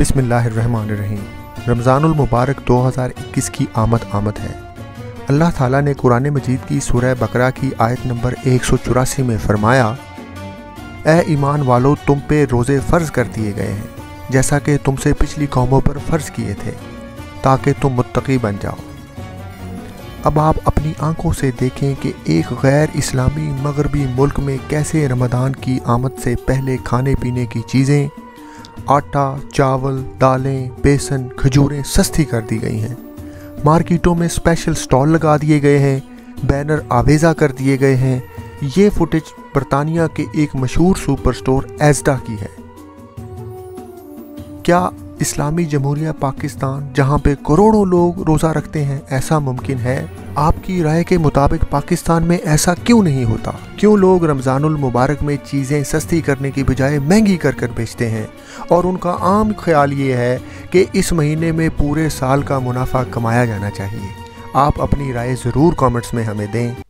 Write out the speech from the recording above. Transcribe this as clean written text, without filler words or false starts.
बिस्मिल्लाहिर्रहमानिर्रहीम। रमज़ानुल मुबारक 2021 की आमद है। अल्लाह ताला ने कुरान मजीद की सूरह बकरा की आयत नंबर 184 में फरमाया, ए ईमान वालों, तुम पे रोज़े फ़र्ज़ कर दिए गए हैं जैसा कि तुमसे पिछली कौमों पर फ़र्ज़ किए थे, ताकि तुम मुत्तकी बन जाओ। अब आप अपनी आंखों से देखें कि एक गैर इस्लामी मगरबी मुल्क में कैसे रमज़ान की आमद से पहले खाने पीने की चीज़ें, आटा, चावल, दालें, बेसन, खजूरें सस्ती कर दी गई हैं। मार्केटों में स्पेशल स्टॉल लगा दिए गए हैं, बैनर आवेज़ा कर दिए गए हैं। ये फुटेज बरतानिया के एक मशहूर सुपर स्टोर एज़डा की है। क्या इस्लामी जमहूरिया पाकिस्तान, जहां पे करोड़ों लोग रोज़ा रखते हैं, ऐसा मुमकिन है? आपकी राय के मुताबिक पाकिस्तान में ऐसा क्यों नहीं होता? क्यों लोग रमज़ानुल मुबारक में चीज़ें सस्ती करने की बजाय महंगी कर बेचते हैं? और उनका आम ख्याल ये है कि इस महीने में पूरे साल का मुनाफा कमाया जाना चाहिए। आप अपनी राय ज़रूर कमेंट्स में हमें दें।